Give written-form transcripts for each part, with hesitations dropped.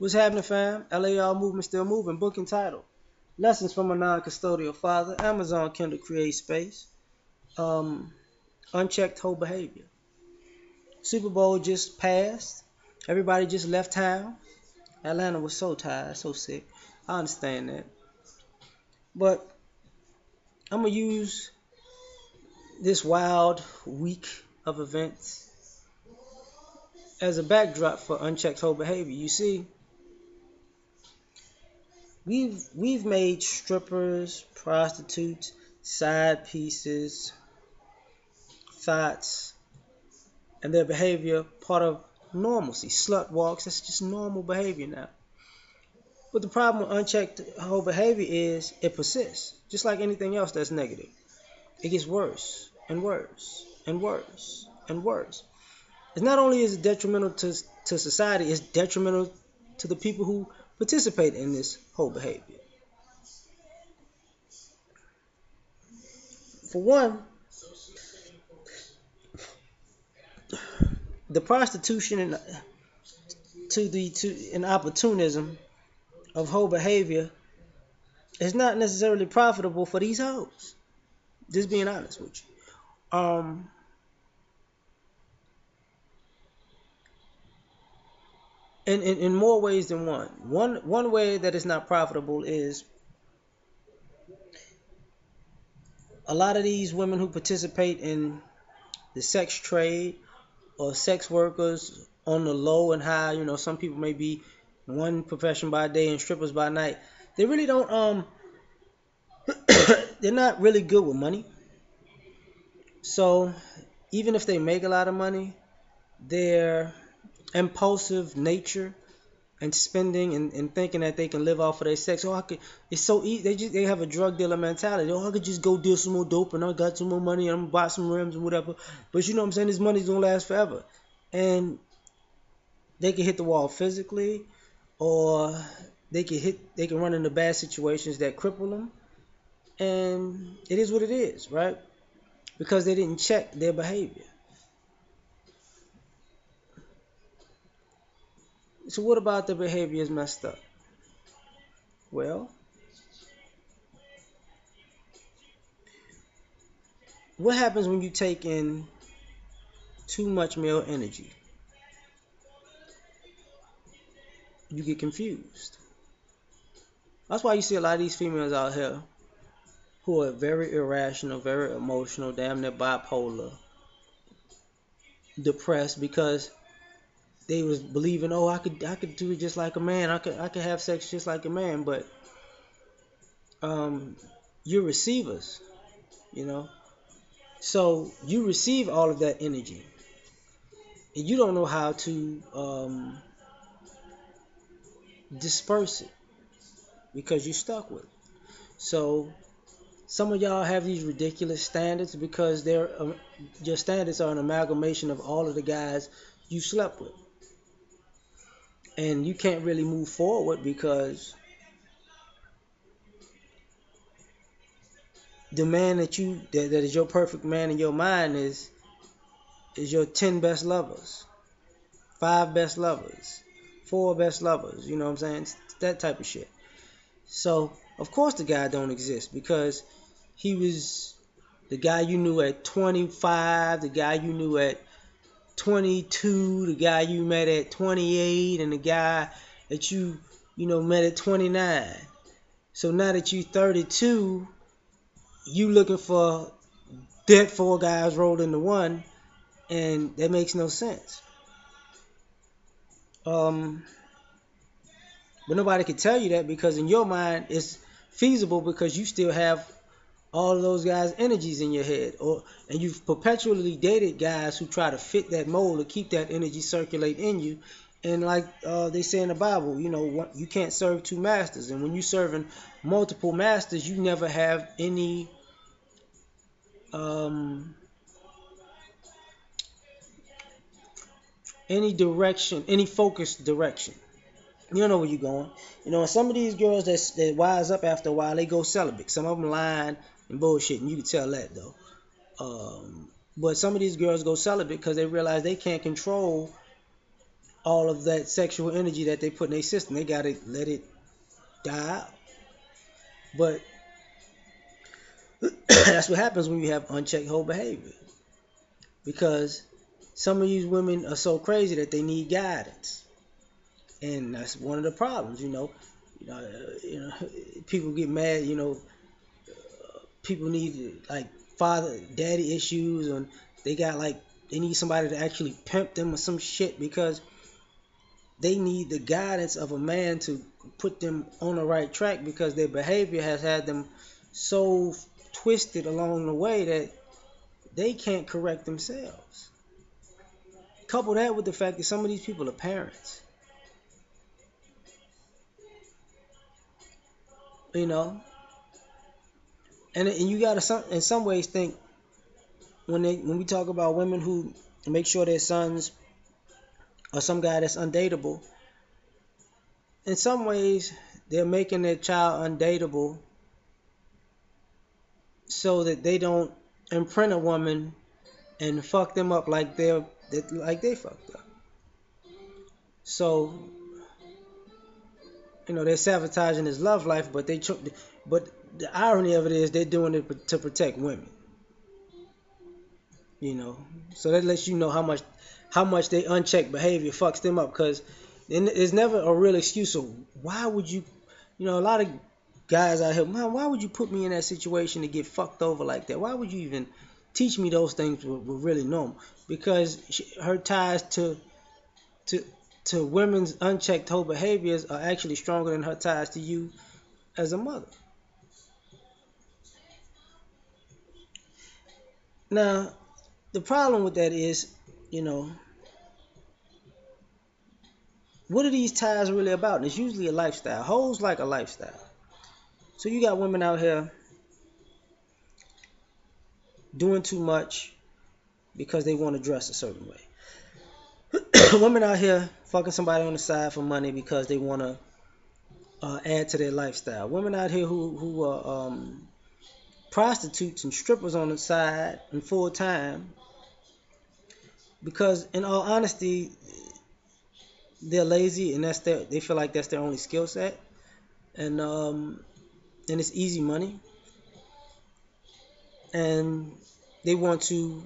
What's happening, fam? L.A.R. movement still moving. Book entitled Lessons from a Non-Custodial Father. Amazon Kindle Create Space. Um, Unchecked Whole Behavior. Super Bowl just passed. Everybody just left town. Atlanta was so tired, so sick. I understand that. But I'm going to use this wild week of events as a backdrop for unchecked whole behavior. You see, we've made strippers, prostitutes, side pieces, thoughts, and their behavior part of normalcy. Slut walks, that's just normal behavior now. But the problem with unchecked whole behavior is it persists, just like anything else that's negative. It gets worse and worse and worse and worse. It's not only is it detrimental to society, it's detrimental to the people who participate in this whole behavior. For one, the prostitution and and opportunism of whole behavior is not necessarily profitable for these hoes. Just being honest with you. In more ways than one. One way that it's not profitable is a lot of these women who participate in the sex trade or sex workers on the low and high. You know, some people may be one profession by day and strippers by night. They really don't they're not really good with money. So even if they make a lot of money, their impulsive nature and spending and thinking that they can live off of their sex. Oh, I could. It's so easy. They have a drug dealer mentality. Oh, I could just go deal some more dope and I got some more money and I'm gonna buy some rims and whatever. But you know what I'm saying? This money's gonna last forever, and they can hit the wall physically, or they can run into bad situations that cripple them, and it is what it is, right? Because they didn't check their behavior. So what about the behavior is messed up? Well, what happens when you take in too much male energy? You get confused. That's why you see a lot of these females out here who are very irrational, very emotional, damn near bipolar, depressed, because they was believing, oh, I could do it just like a man. I could have sex just like a man, but you're receivers, you know. So you receive all of that energy, and you don't know how to disperse it because you're stuck with it. So some of y'all have these ridiculous standards because your standards are an amalgamation of all of the guys you slept with, and you can't really move forward because the man that is your perfect man in your mind is your 10 best lovers, 5 best lovers, 4 best lovers. You know what I'm saying? It's that type of shit. So of course the guy don't exist because he was the guy you knew at 25, the guy you knew at 22, the guy you met at 28, and the guy that you met at 29. So now that you 32, you looking for that 4 guys rolled into one, and that makes no sense. But nobody can tell you that because in your mind it's feasible because you still have all of those guys' energies in your head, and you've perpetually dated guys who try to fit that mold to keep that energy circulate in you. And like they say in the Bible, you can't serve 2 masters. And when you're serving multiple masters, you never have um, any direction, any focused direction. You don't know where you're going. And some of these girls that wise up after a while, they go celibate. Some of them lying and bullshit, and you can tell that though. But some of these girls go celibate because they realize they can't control all of that sexual energy that they put in their system. They gotta let it die out. But that's what happens when you have unchecked whole behavior. Because some of these women are so crazy that they need guidance, and that's one of the problems. People get mad. People need like father, daddy issues, and they got like they need somebody to actually pimp them or some shit because they need the guidance of a man to put them on the right track because their behavior has had them so twisted along the way that they can't correct themselves. Couple that with the fact that some of these people are parents, you know, and you gotta in some ways think when we talk about women who make sure their sons are some guy that's undateable. In some ways, they're making their child undateable so that they don't imprint a woman and fuck them up like they fucked up. So they're sabotaging his love life, but the irony of it is they're doing it to protect women. You know, so that lets you know how much they unchecked behavior fucks them up. Because there's never a real excuse of why would you, a lot of guys out here, man, why would you put me in that situation to get fucked over like that? Why would you even teach me those things were really normal? Because her ties to to women's unchecked whole behaviors are actually stronger than her ties to you as a mother. Now, the problem with that is, you know, what are these ties really about? And it's usually a lifestyle. Hoes like a lifestyle. So you got women out here doing too much because they want to dress a certain way. Women out here fucking somebody on the side for money because they want to add to their lifestyle. Women out here who are prostitutes and strippers on the side and full time because, in all honesty, they're lazy and they feel like that's their only skill set, and it's easy money, and they want to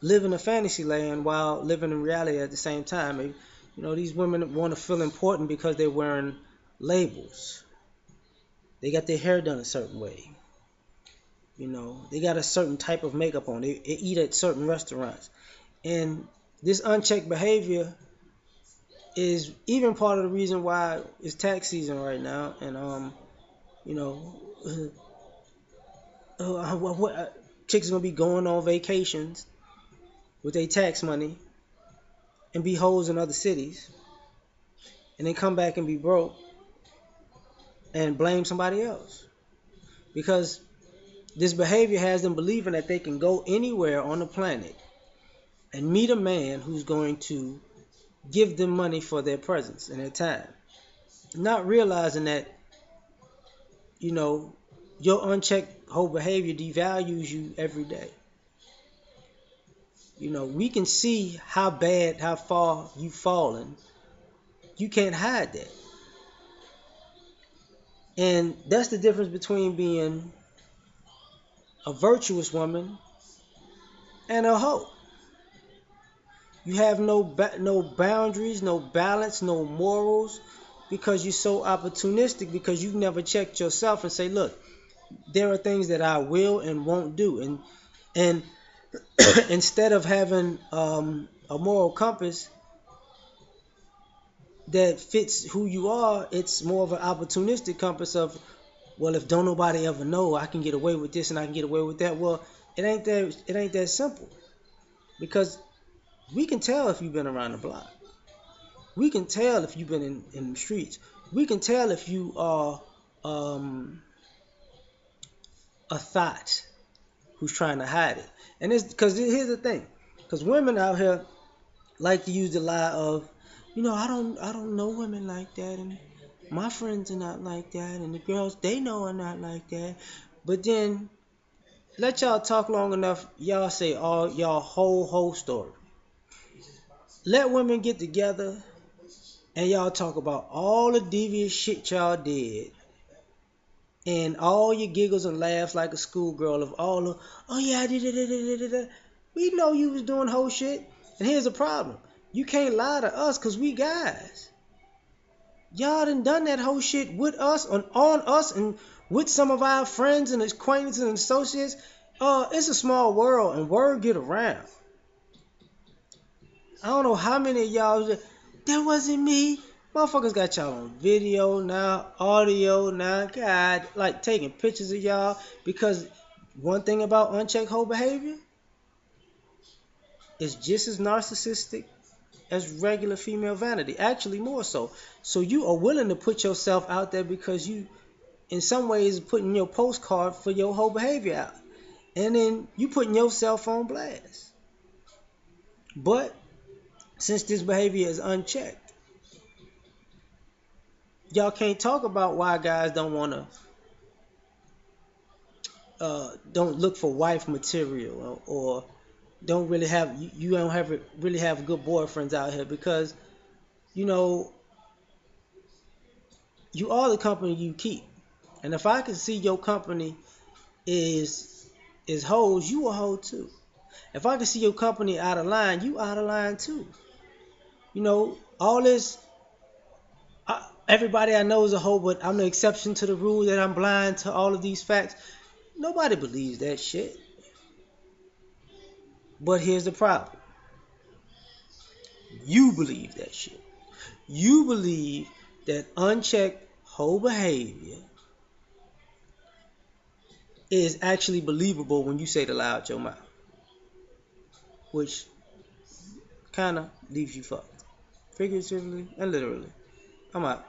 live in a fantasy land while living in reality at the same time. These women want to feel important because they're wearing labels. They got their hair done a certain way. They got a certain type of makeup on. They eat at certain restaurants. And this unchecked behavior is even part of the reason why it's tax season right now. And, you know, chicks are going to be going on vacations with their tax money and be hoes in other cities. And then come back and be broke and blame somebody else. Because this behavior has them believing that they can go anywhere on the planet and meet a man who's going to give them money for their presence and their time. Not realizing that, your unchecked whole behavior devalues you every day. We can see how far you've fallen. You can't hide that. And that's the difference between being a virtuous woman and a hoe. You have no boundaries, no balance, no morals, because you're so opportunistic, because you've never checked yourself and say, look, there are things that I will and won't do. And instead of having a moral compass that fits who you are, it's more of an opportunistic compass of, well, if don't nobody ever know, I can get away with this and I can get away with that. Well, it ain't that simple, because we can tell if you've been around the block. We can tell if you've been in the streets. We can tell if you are a thought who's trying to hide it. And it's because here's the thing, because women out here like to use the lie of, I don't know women like that, and my friends are not like that, and the girls they know are not like that. But then let y'all talk long enough, y'all say all y'all whole story. let women get together and y'all talk about all the devious shit y'all did and all your giggles and laughs like a schoolgirl of all the, oh yeah, I did it. We know you was doing whole shit. And here's the problem. You can't lie to us because we guys. Y'all done that whole shit with us, on us, and with some of our friends and acquaintances and associates. It's a small world and word get around. I don't know how many of y'all, that wasn't me. Motherfuckers got y'all on video now, audio now, God, like taking pictures of y'all. Because one thing about unchecked whole behavior is just as narcissistic as regular female vanity. Actually, more so. So you are willing to put yourself out there because you, in some ways, putting your postcard for your whole behavior out. And then you putting yourself on blast. But since this behavior is unchecked, y'all can't talk about why guys don't want to don't look for wife material, or don't really have you don't have really have good boyfriends out here, because you know you are the company you keep. And if I can see your company is hoes, you a hoe too. If I can see your company out of line, you out of line too. All this, everybody I know is a hoe, but I'm the exception to the rule, that I'm blind to all of these facts. Nobody believes that shit. But here's the problem. You believe that shit. You believe that unchecked whole behavior is actually believable when you say it aloud your mouth, which kind of leaves you fucked, figuratively and literally. I'm out.